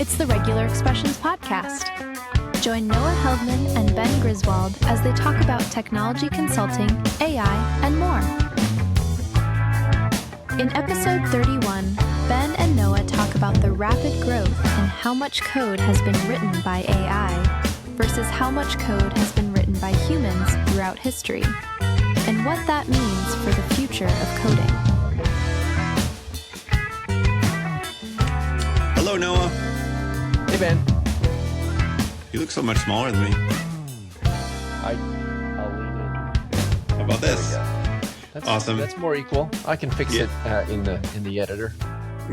It's the Regular Expressions Podcast. Join Noah Heldman and Ben Griswold as they talk about technology consulting, AI, and more. In episode 31, Ben and Noah talk about the rapid growth in how much code has been written by AI versus how much code has been written by humans throughout history, and what that means for the future of coding. Hello, Noah. Hey, Ben. You look so much smaller than me. I'll lean in. How about this? That's awesome. That's more equal. I can fix it in the editor.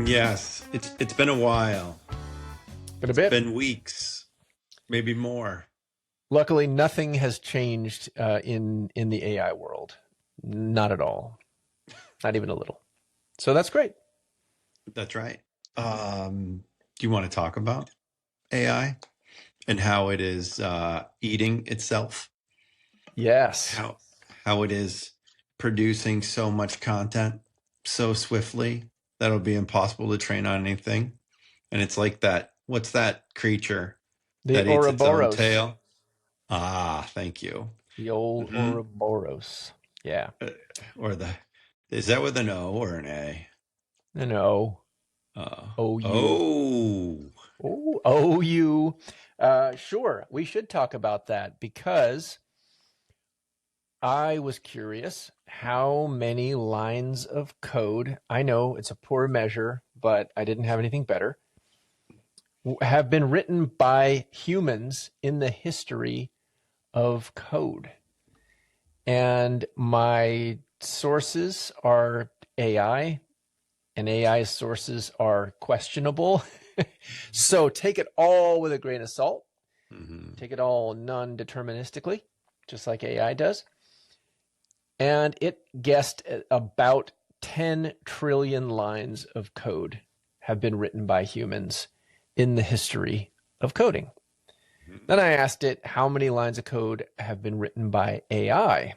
Yes, it's been a while. Been a bit. It's been weeks, maybe more. Luckily, nothing has changed in the AI world. Not at all. Not even a little. So that's great. That's right. Do you want to talk about AI and how it is eating itself? Yes. How it is producing so much content so swiftly that it'll be impossible to train on anything. And it's like that. What's that creature The that eats its own Ouroboros. tail? Ah, thank you. The old Ouroboros. Yeah. Is that with an O or an A? An O. O-U. O-U. Sure, we should talk about that because I was curious how many lines of code, I know it's a poor measure, but I didn't have anything better, have been written by humans in the history of code. And my sources are AI, and AI's sources are questionable. So take it all with a grain of salt. Mm-hmm. Take it all non-deterministically, just like AI does. And it guessed about 10 trillion lines of code have been written by humans in the history of coding. Mm-hmm. Then I asked it how many lines of code have been written by AI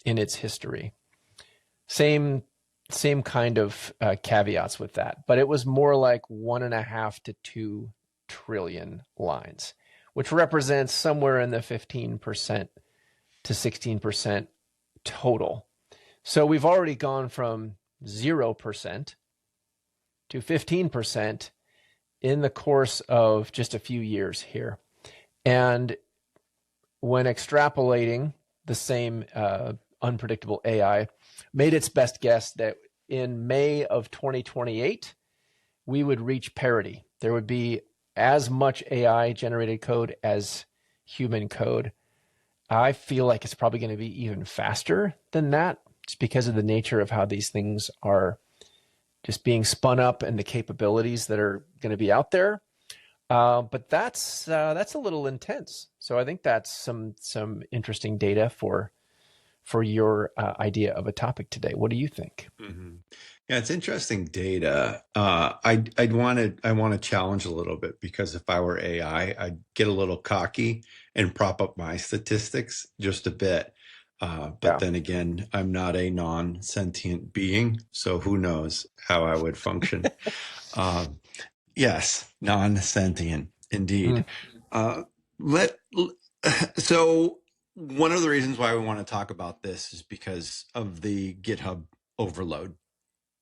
in its history. Same kind of caveats with that, but it was more like 1.5 to 2 trillion lines, which represents somewhere in the 15% to 16% total. So we've already gone from 0% to 15% in the course of just a few years here. And when extrapolating the same unpredictable AI, made its best guess that in May of 2028, we would reach parity. There would be as much AI-generated code as human code. I feel like it's probably going to be even faster than that, just because of the nature of how these things are just being spun up and the capabilities that are going to be out there. But that's a little intense. So I think that's some interesting data for your idea of a topic today. What do you think? Mm-hmm. Yeah, it's interesting data. I want to challenge a little bit, because if I were AI, I'd get a little cocky and prop up my statistics just a bit. But then again, I'm not a non-sentient being, so who knows how I would function. Yes, non-sentient, indeed. So one of the reasons why we want to talk about this is because of the GitHub overload,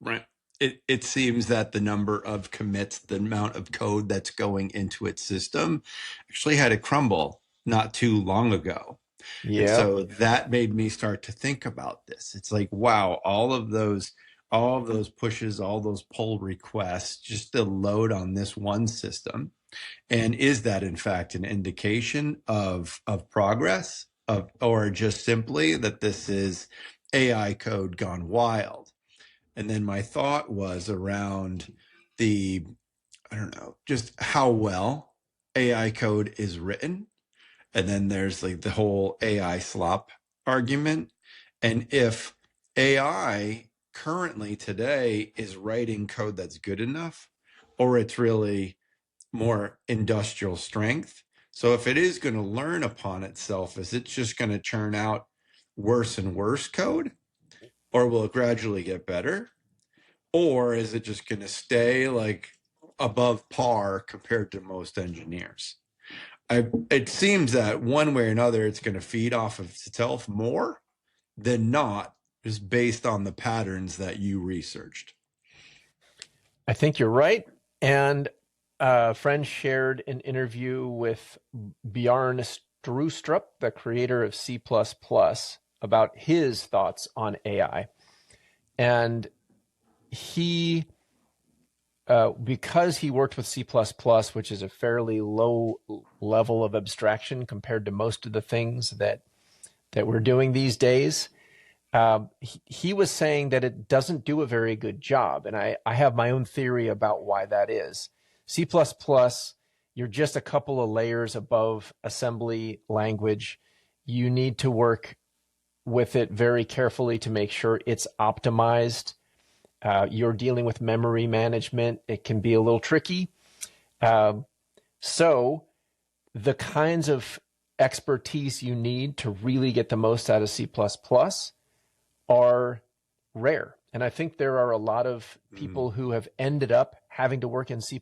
right? It seems that the number of commits, the amount of code that's going into its system, actually had to crumble not too long ago. Yeah. And so that made me start to think about this. It's like, wow, all of those pushes, all those pull requests, just the load on this one system. And is that in fact an indication of progress, or just simply that this is AI code gone wild? And then my thought was around just how well AI code is written. And then there's like the whole AI slop argument. And if AI currently today is writing code that's good enough, or it's really more industrial strength. So if it is going to learn upon itself, is it just going to churn out worse and worse code, or will it gradually get better? Or is it just going to stay like above par compared to most engineers. It seems that one way or another, it's going to feed off of itself more than not, just based on the patterns that you researched. I think you're right. And a friend shared an interview with Bjarne Strustrup, the creator of C++, about his thoughts on AI. And he, because he worked with C++, which is a fairly low level of abstraction compared to most of the things that we're doing these days, he was saying that it doesn't do a very good job. And I have my own theory about why that is. C++, you're just a couple of layers above assembly language. You need to work with it very carefully to make sure it's optimized. You're dealing with memory management. It can be a little tricky. So the kinds of expertise you need to really get the most out of C++ are rare. And I think there are a lot of people who have ended up having to work in C++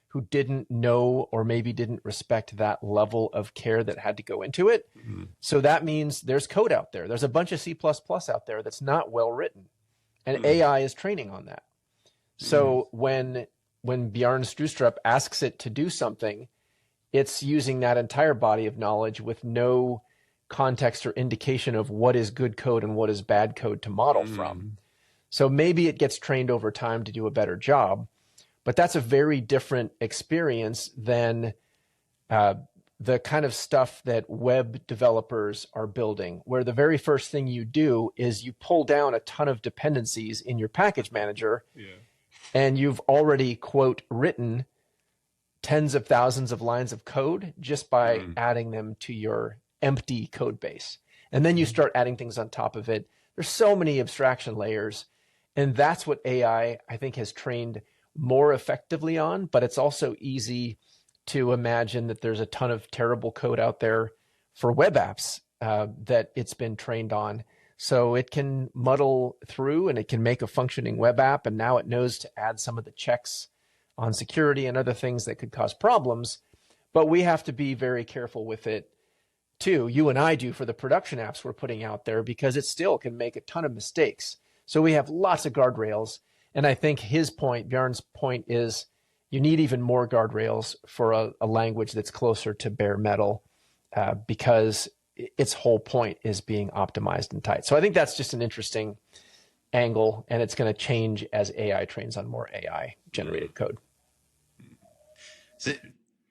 who didn't know or maybe didn't respect that level of care that had to go into it. So that means there's code out there. There's a bunch of C++ out there that's not well written. And AI is training on that. So when Bjarne Strustrup asks it to do something, it's using that entire body of knowledge with no context or indication of what is good code and what is bad code to model from. So maybe it gets trained over time to do a better job, but that's a very different experience than the kind of stuff that web developers are building, where the very first thing you do is you pull down a ton of dependencies in your package manager, and you've already, quote, written tens of thousands of lines of code just by adding them to your empty code base. And then you start adding things on top of it. There's so many abstraction layers. And that's what AI, I think, has trained more effectively on. But it's also easy to imagine that there's a ton of terrible code out there for web apps that it's been trained on. So it can muddle through and it can make a functioning web app. And now it knows to add some of the checks on security and other things that could cause problems. But we have to be very careful with it too. You and I do for the production apps we're putting out there, because it still can make a ton of mistakes. So we have lots of guardrails. And I think his point, Bjarne's point, is you need even more guardrails for a language that's closer to bare metal, because its whole point is being optimized and tight. So I think that's just an interesting angle, and it's going to change as AI trains on more AI generated code. So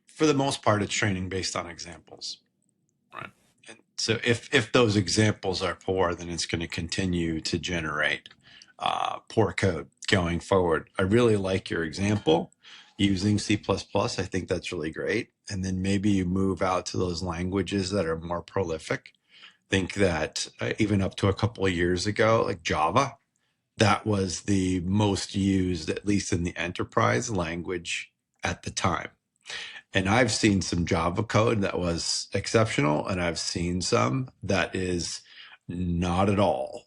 for the most part, it's training based on examples, right? And so if those examples are poor, then it's going to continue to generate poor code going forward. I really like your example using C++. I think that's really great. And then maybe you move out to those languages that are more prolific. Think that even up to a couple of years ago, like Java, that was the most used, at least in the enterprise language at the time. And I've seen some Java code that was exceptional, and I've seen some that is not at all,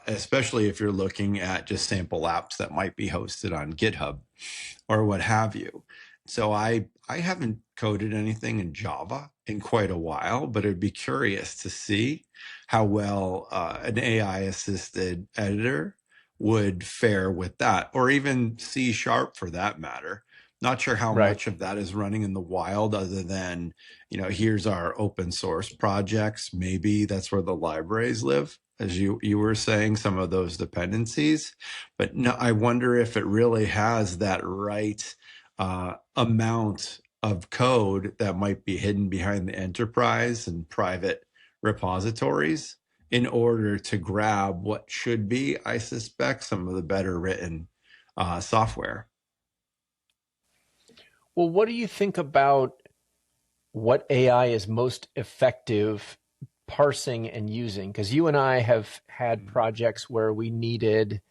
especially if you're looking at just sample apps that might be hosted on GitHub or what have you. So I haven't coded anything in Java in quite a while, but I'd be curious to see how well an AI-assisted editor would fare with that, or even C# for that matter. Not sure how much of that is running in the wild, other than, here's our open source projects. Maybe that's where the libraries live, as you were saying, some of those dependencies. But no, I wonder if it really has that right amount of code that might be hidden behind the enterprise and private repositories in order to grab what should be, I suspect, some of the better written software. Well, what do you think about what AI is most effective parsing and using? Because you and I have had projects where we needed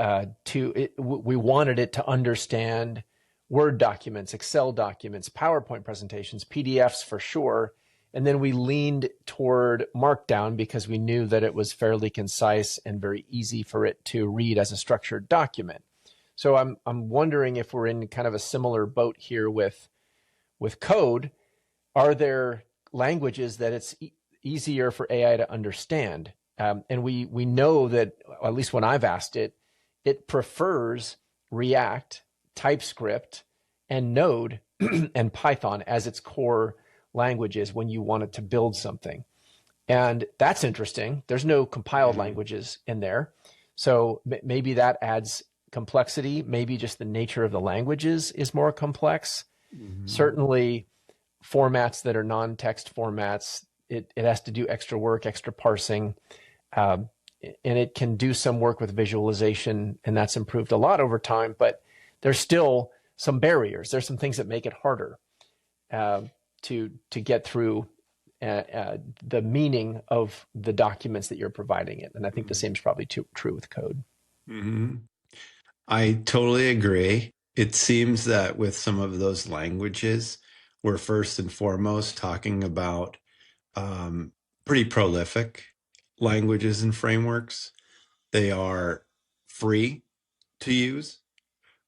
we wanted it to understand Word documents, Excel documents, PowerPoint presentations, PDFs for sure. And then we leaned toward Markdown because we knew that it was fairly concise and very easy for it to read as a structured document. So I'm wondering if we're in kind of a similar boat here with code. Are there languages that it's easier for AI to understand? And we know that, at least when I've asked it, it prefers React, TypeScript, and Node and Python as its core languages when you want it to build something. And that's interesting. There's no compiled languages in there. So maybe that adds complexity. Maybe just the nature of the languages is more complex. Certainly, formats that are non-text formats, it has to do extra work, extra parsing. And it can do some work with visualization, and that's improved a lot over time. But there's still some barriers. There's some things that make it harder to get through the meaning of the documents that you're providing it. And I think the same is probably true with code. I totally agree. It seems that with some of those languages, we're first and foremost talking about pretty prolific languages and frameworks. They are free to use,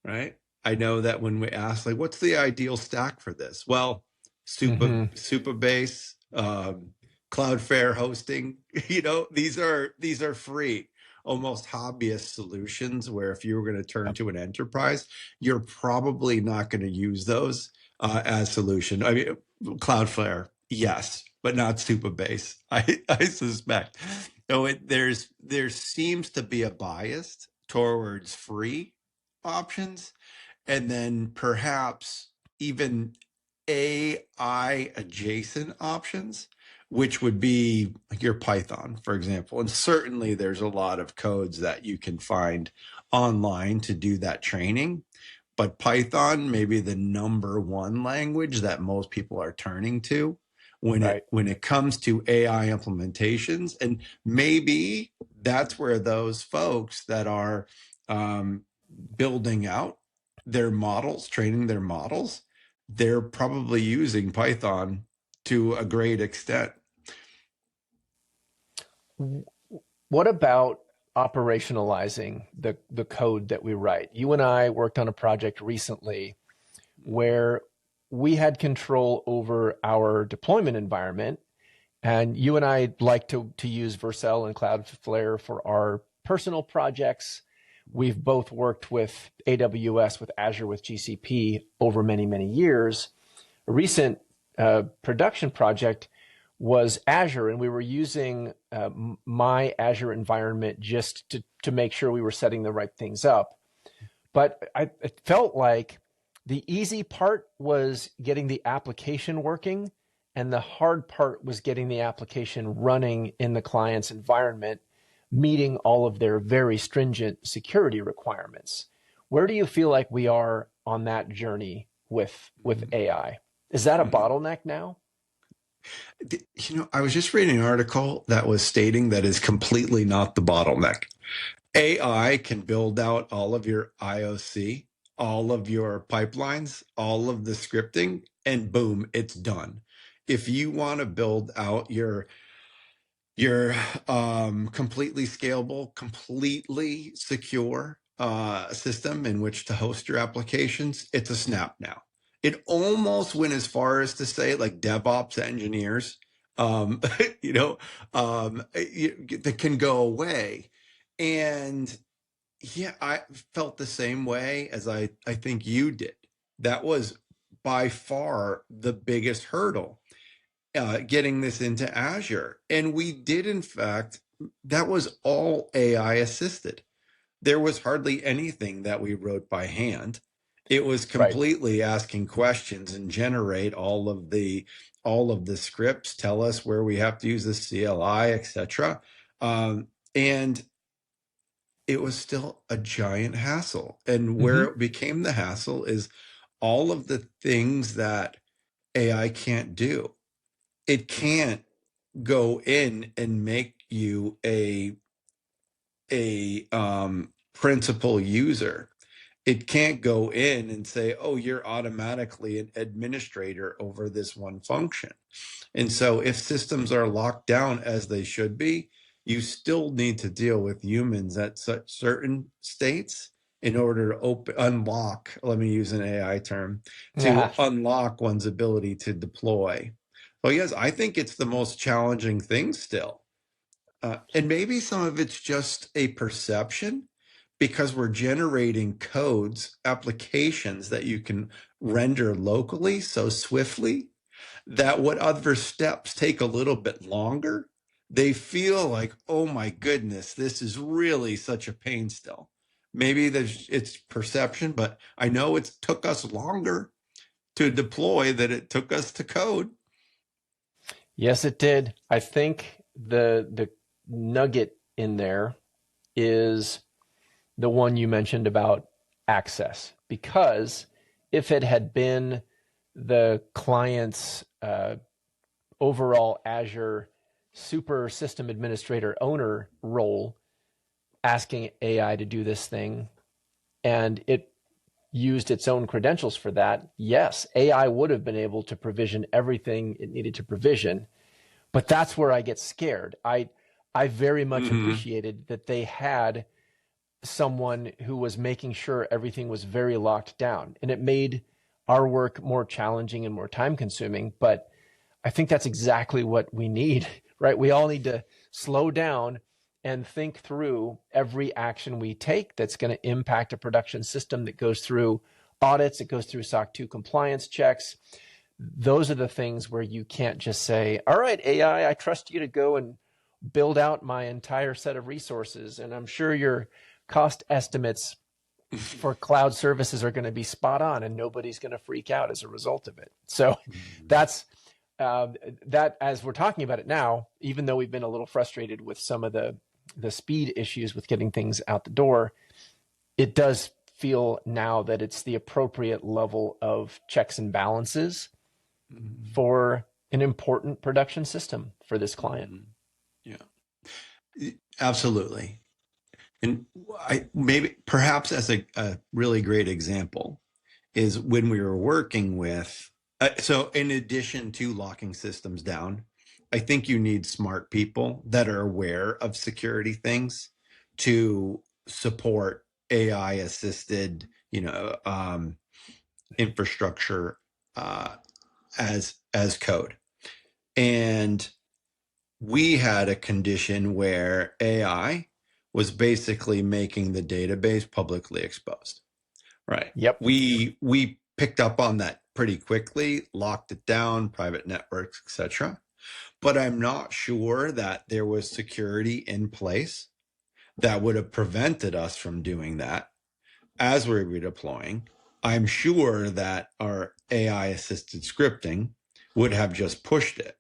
right? I know that when we ask, like, what's the ideal stack for this? Well, Supabase, Cloudflare hosting, these are free, almost hobbyist solutions where if you were going to turn to an enterprise, you're probably not going to use those as solution. I mean, Cloudflare, yes, but not Supabase, I suspect. So there seems to be a bias towards free options, and then perhaps even AI adjacent options, which would be like your Python, for example. And certainly there's a lot of codes that you can find online to do that training. But Python may be the number one language that most people are turning to when it comes to AI implementations. And maybe that's where those folks that are building out their models, training their models, they're probably using Python to a great extent. What about operationalizing the code that we write? You and I worked on a project recently where we had control over our deployment environment, and you and I like to use Vercel and Cloudflare for our personal projects. We've both worked with AWS, with Azure, with GCP over many, many years. A recent production project was Azure, and we were using my Azure environment just to make sure we were setting the right things up. But it felt like the easy part was getting the application working, and the hard part was getting the application running in the client's environment, meeting all of their very stringent security requirements. Where do you feel like we are on that journey with AI? Is that a bottleneck now? I was just reading an article that was stating that is completely not the bottleneck. AI can build out all of your IOC, all of your pipelines, all of the scripting, and boom, it's done. If you want to build out your completely scalable, completely secure system in which to host your applications, it's a snap now. It almost went as far as to say, like, DevOps engineers, that can go away. And yeah, I felt the same way as I think you did. That was by far the biggest hurdle, getting this into Azure. And we did, in fact, that was all AI assisted. There was hardly anything that we wrote by hand. It was completely asking questions and generate all of the scripts, tell us where we have to use the CLI, etc. And it was still a giant hassle. And where it became the hassle is all of the things that AI can't do. It can't go in and make you a principal user. It can't go in and say, oh, you're automatically an administrator over this one function. And so if systems are locked down as they should be, you still need to deal with humans at such certain states in order to unlock, let me use an AI term, to Yeah. unlock one's ability to deploy. Well, yes, I think it's the most challenging thing still. And maybe some of it's just a perception because we're generating codes, applications that you can render locally so swiftly that what other steps take a little bit longer, they feel like, oh my goodness, this is really such a pain still. Maybe it's perception, but I know it took us longer to deploy than it took us to code. Yes, it did. I think the nugget in there is the one you mentioned about access, because if it had been the client's overall Azure super system administrator owner role asking AI to do this thing, and it used its own credentials for that, yes, AI would have been able to provision everything it needed to provision. But that's where I get scared. I very much appreciated that they had someone who was making sure everything was very locked down, and it made our work more challenging and more time consuming. But I think that's exactly what we need, right? We all need to slow down and think through every action we take that's going to impact a production system, that goes through audits, it goes through SOC 2 compliance checks. Those are the things where you can't just say, all right, AI, I trust you to go and build out my entire set of resources, and I'm sure your cost estimates for cloud services are going to be spot on, and nobody's going to freak out as a result of it. So that's that, as we're talking about it now, even though we've been a little frustrated with some of the speed issues with getting things out the door, it does feel now that it's the appropriate level of checks and balances for an important production system for this client. Yeah, absolutely. And maybe perhaps as a really great example is when we were working with, so in addition to locking systems down, I think you need smart people that are aware of security things to support AI assisted, infrastructure as code. And we had a condition where AI was basically making the database publicly exposed. Right. Yep. We picked up on that pretty quickly, locked it down, private networks, etc. But I'm not sure that there was security in place that would have prevented us from doing that as we're redeploying. I'm sure that our AI assisted scripting would have just pushed it,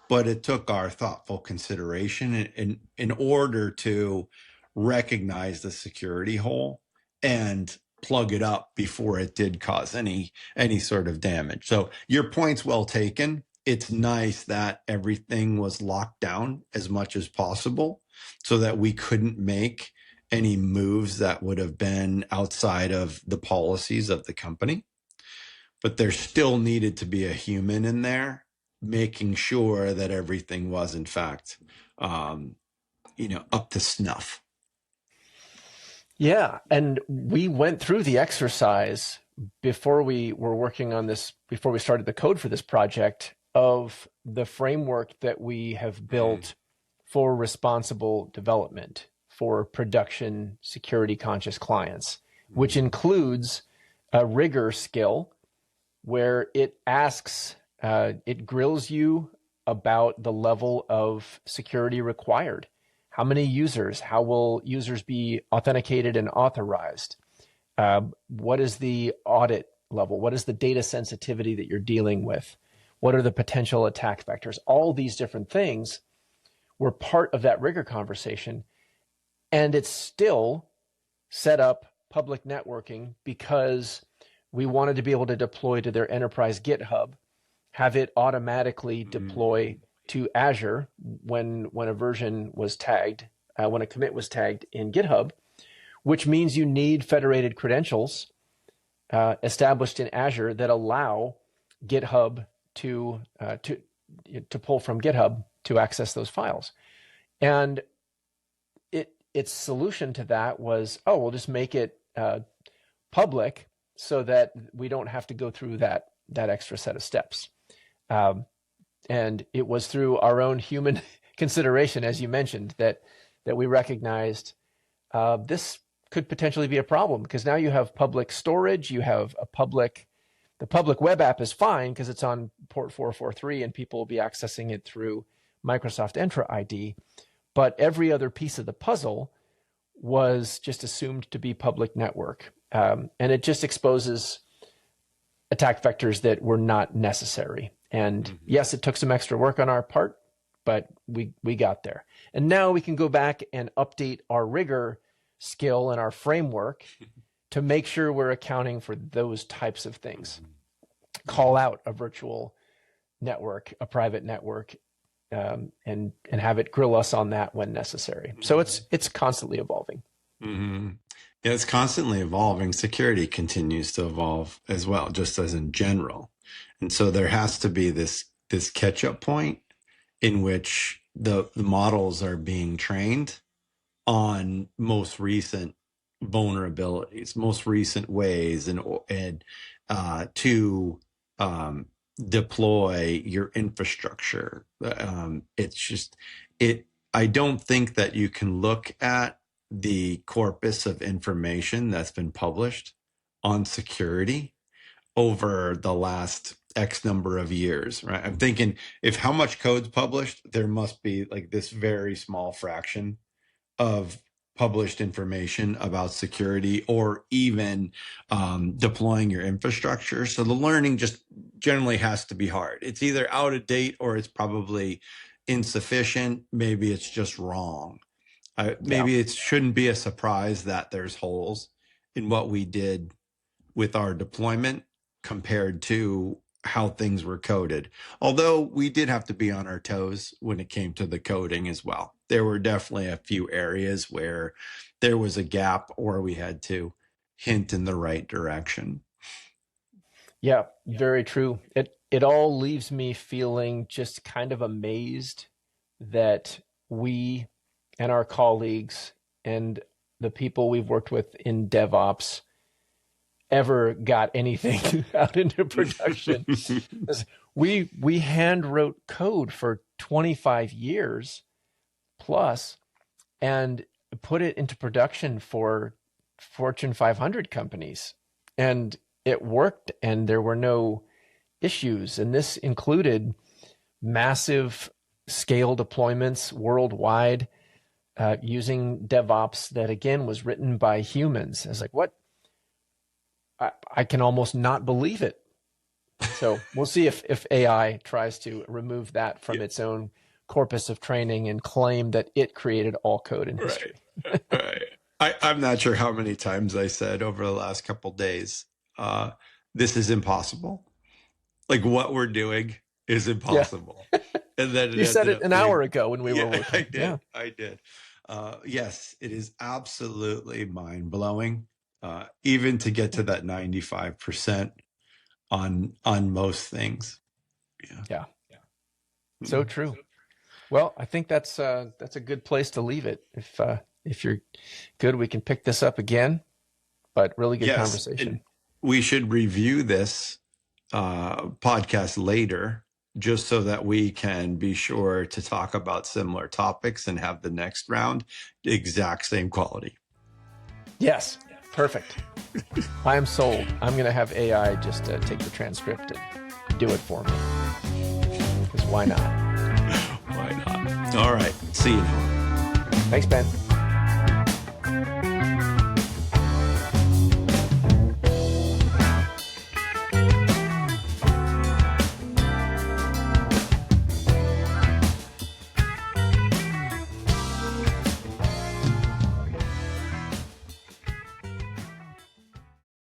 but it took our thoughtful consideration in order to recognize the security hole and plug it up before it did cause any sort of damage. So your point's well taken. It's nice that everything was locked down as much as possible so that we couldn't make any moves that would have been outside of the policies of the company. But there still needed to be a human in there making sure that everything was in fact, up to snuff. Yeah, and we went through the exercise before we were working on this, before we started the code for this project, of the framework that we have built for responsible development for production security conscious clients, which includes a rigor skill where it asks, it grills you about the level of security required. How many users? How will users be authenticated and authorized? What is the audit level? What is the data sensitivity that you're dealing with? What are the potential attack vectors? All these different things were part of that rigor conversation. And it's still set up public networking because we wanted to be able to deploy to their enterprise GitHub, have it automatically deploy to Azure when a version was tagged, when a commit was tagged in GitHub, which means you need federated credentials established in Azure that allow GitHub to pull from GitHub to access those files. And its solution to that was, we'll just make it public so that we don't have to go through that extra set of steps. And it was through our own human consideration, as you mentioned, that we recognized this could potentially be a problem, because now you have public storage, you have the public web app is fine because it's on port 443 and people will be accessing it through Microsoft Entra ID. But every other piece of the puzzle was just assumed to be public network. And it just exposes attack vectors that were not necessary. And yes, it took some extra work on our part, but we got there. And now we can go back and update our rigor skill and our framework to make sure we're accounting for those types of things. Call out a virtual network, a private network, and have it grill us on that when necessary. So it's constantly evolving. Mm-hmm. Yeah, it's constantly evolving. Security continues to evolve as well, just as in general. And so there has to be this catch-up point in which the models are being trained on most recent vulnerabilities, most recent ways, and to deploy your infrastructure. I don't think that you can look at the corpus of information that's been published on security over the last X number of years, right? I'm thinking, if how much code's published, there must be like this very small fraction of published information about security or even deploying your infrastructure. So the learning just generally has to be hard. It's either out of date or it's probably insufficient. Maybe it's just wrong. Maybe it shouldn't be a surprise that there's holes in what we did with our deployment compared to how things were coded. Although we did have to be on our toes when it came to the coding as well. There were definitely a few areas where there was a gap or we had to hint in the right direction. Yeah, very true. It all leaves me feeling just kind of amazed that we and our colleagues and the people we've worked with in DevOps ever got anything out into production. We hand wrote code for 25 years plus and put it into production for Fortune 500 companies. And it worked and there were no issues. And this included massive scale deployments worldwide using DevOps that, again, was written by humans. I was like, what? I can almost not believe it. So we'll see if AI tries to remove that from its own corpus of training and claim that it created all code in history. Right. I'm not sure how many times I said over the last couple of days, this is impossible. Like, what we're doing is impossible. Yeah. And then you said it an hour ago when we were working. I did. Yes, it is absolutely mind-blowing. Even to get to that 95% on most things. Yeah. So true. Well, I think that's a good place to leave it. If you're good, we can pick this up again. But really good conversation. We should review this podcast later, just so that we can be sure to talk about similar topics and have the next round the exact same quality. Yes. Perfect. I am sold. I'm going to have AI just take the transcript and do it for me. Because why not? Why not? All right. See you now. Thanks, Ben.